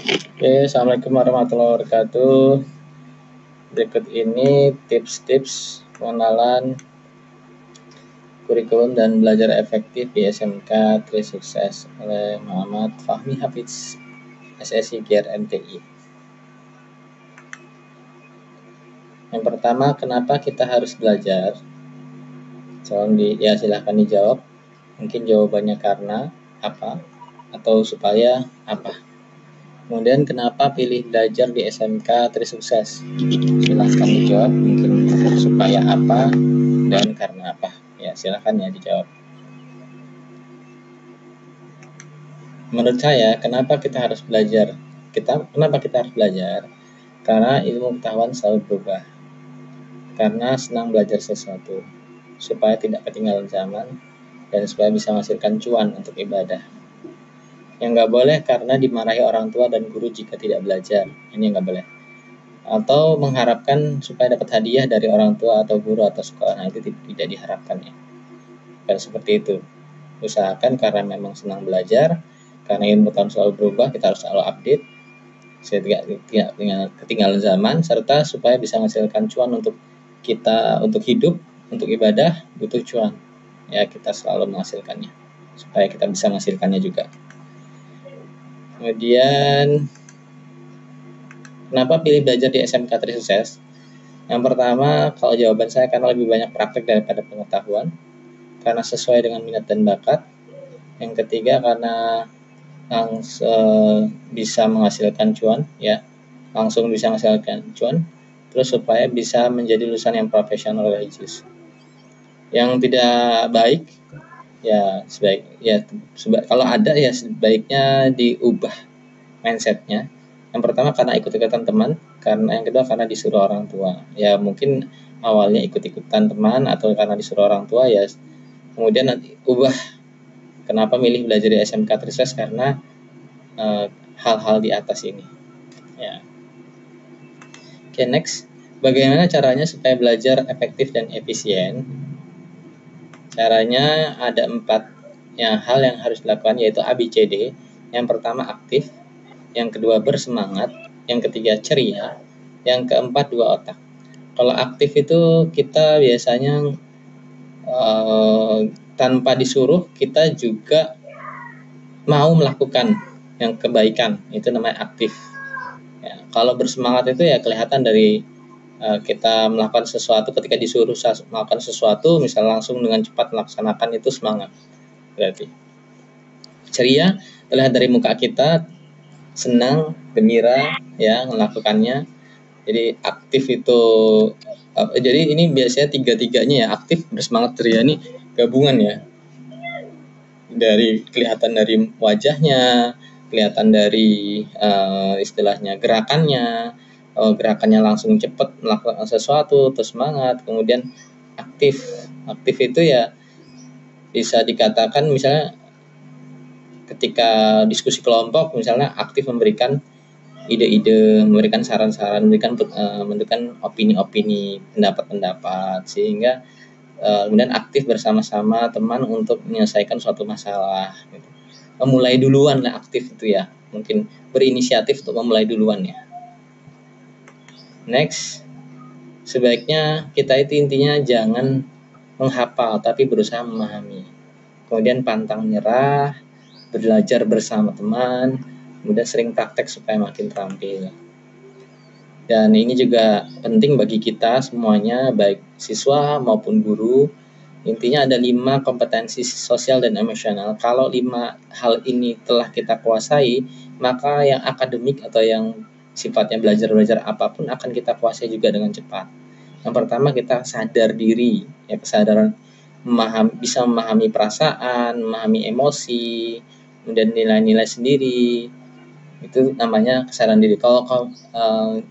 Oke, assalamualaikum warahmatullahi wabarakatuh. Berikut ini tips-tips pengenalan kurikulum dan belajar efektif di SMK Tri Sukses oleh Muhammad Fahmi Hafiz, SSI GR MTI. Yang pertama, kenapa kita harus belajar? Silahkan dijawab. Mungkin jawabannya karena apa atau supaya apa. Kemudian kenapa pilih belajar di SMK Tri Sukses? Silahkan dijawab, mungkin supaya apa dan karena apa. Ya, silahkan ya dijawab. Menurut saya, kenapa kita harus belajar? Kenapa kita harus belajar? Karena ilmu pengetahuan selalu berubah. Karena senang belajar sesuatu, supaya tidak ketinggalan zaman, dan supaya bisa menghasilkan cuan untuk ibadah. Yang nggak boleh karena dimarahi orang tua dan guru jika tidak belajar. Ini nggak boleh. Atau mengharapkan supaya dapat hadiah dari orang tua atau guru atau sekolah. Nah, itu tidak diharapkan ya. Dan seperti itu. Usahakan karena memang senang belajar, karena ilmu tahun selalu berubah, kita harus selalu update, tidak ketinggalan zaman, serta supaya bisa menghasilkan cuan untuk kita, untuk hidup, untuk ibadah, butuh cuan. Ya, kita selalu menghasilkannya, supaya kita bisa menghasilkannya juga. Kemudian, kenapa pilih belajar di SMK Tri Sukses? Yang pertama, kalau jawaban saya karena lebih banyak praktek daripada pengetahuan, karena sesuai dengan minat dan bakat. Yang ketiga, karena bisa menghasilkan cuan, ya, langsung bisa menghasilkan cuan. Terus supaya bisa menjadi lulusan yang profesional religius. Yang tidak baik, ya kalau ada ya sebaiknya diubah mindsetnya. Yang pertama karena ikut-ikutan teman, karena yang kedua karena disuruh orang tua. Ya mungkin awalnya ikut-ikutan teman atau karena disuruh orang tua, ya kemudian nanti ubah. Kenapa milih belajar di SMK Tri Sukses? Karena hal-hal di atas ini. Ya. Oke, next. Bagaimana caranya supaya belajar efektif dan efisien? Caranya ada 4 hal yang harus dilakukan, yaitu ABCD. Yang pertama aktif, yang kedua bersemangat, yang ketiga ceria, yang keempat dua otak. Kalau aktif itu kita biasanya tanpa disuruh kita juga mau melakukan yang kebaikan, itu namanya aktif. Ya, kalau bersemangat itu ya kelihatan dari kita melakukan sesuatu, ketika disuruh melakukan sesuatu, misal langsung dengan cepat melaksanakan, itu semangat. Berarti ceria terlihat dari muka kita, senang, gembira ya melakukannya. Jadi aktif itu jadi ini biasanya tiga-tiganya ya, aktif, bersemangat, ceria, ini gabungan ya. Dari kelihatan dari wajahnya, kelihatan dari istilahnya gerakannya langsung cepat melakukan sesuatu, terus semangat, kemudian aktif itu ya bisa dikatakan misalnya ketika diskusi kelompok, misalnya aktif memberikan ide-ide, memberikan saran-saran, memberikan opini-opini, pendapat-pendapat, sehingga kemudian aktif bersama-sama teman untuk menyelesaikan suatu masalah gitu. Memulai duluan lah aktif itu ya, mungkin berinisiatif untuk memulai duluan ya. Next, sebaiknya kita itu intinya jangan menghafal tapi berusaha memahami. Kemudian pantang menyerah, belajar bersama teman, kemudian sering praktek supaya makin terampil. Dan ini juga penting bagi kita semuanya, baik siswa maupun guru. Intinya ada 5 kompetensi sosial dan emosional. Kalau 5 hal ini telah kita kuasai, maka yang akademik atau yang sifatnya belajar apapun akan kita kuasai juga dengan cepat. Yang pertama, kita sadar diri, ya, kesadaran bisa memahami perasaan, memahami emosi, kemudian nilai-nilai sendiri. Itu namanya kesadaran diri. Kalau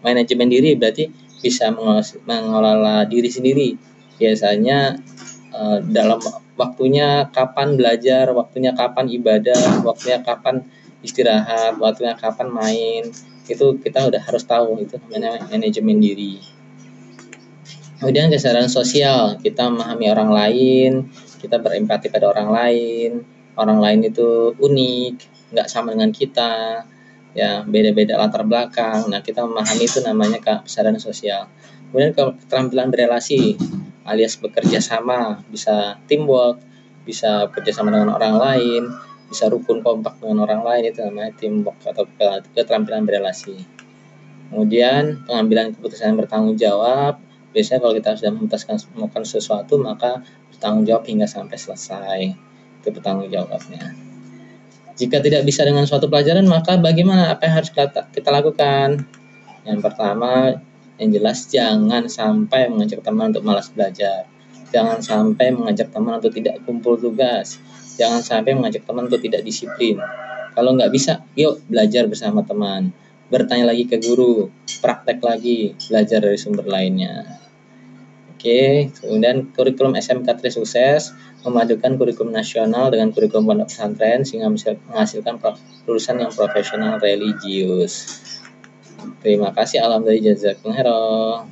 manajemen diri berarti bisa mengelola diri sendiri. Biasanya dalam waktunya kapan belajar, waktunya kapan ibadah, waktunya kapan istirahat, waktunya kapan main, itu kita udah harus tahu. Itu namanya manajemen diri. Kemudian kesadaran sosial, kita memahami orang lain, kita berempati pada orang lain itu unik, nggak sama dengan kita. ya beda-beda latar belakang. Nah, kita memahami itu namanya kesadaran sosial. Kemudian keterampilan berelasi alias bekerja sama, bisa teamwork, bisa bekerja sama dengan orang lain, bisa rukun kompak dengan orang lain, itu namanya teamwork atau keterampilan berelasi. Kemudian pengambilan keputusan yang bertanggung jawab, biasanya kalau kita sudah memutuskan melakukan sesuatu maka bertanggung jawab hingga sampai selesai, itu bertanggung jawabnya. Jika tidak bisa dengan suatu pelajaran, maka bagaimana? Apa yang harus kita lakukan? Yang pertama, yang jelas jangan sampai mengajak teman untuk malas belajar. Jangan sampai mengajak teman untuk tidak kumpul tugas. Jangan sampai mengajak teman untuk tidak disiplin. Kalau nggak bisa, yuk belajar bersama teman. Bertanya lagi ke guru, praktek lagi, belajar dari sumber lainnya. Oke, kemudian kurikulum SMK Trisukses memadukan kurikulum nasional dengan kurikulum pondok pesantren sehingga menghasilkan lulusan yang profesional religius. Terima kasih, alhamdulillah, jazakumullah khairan.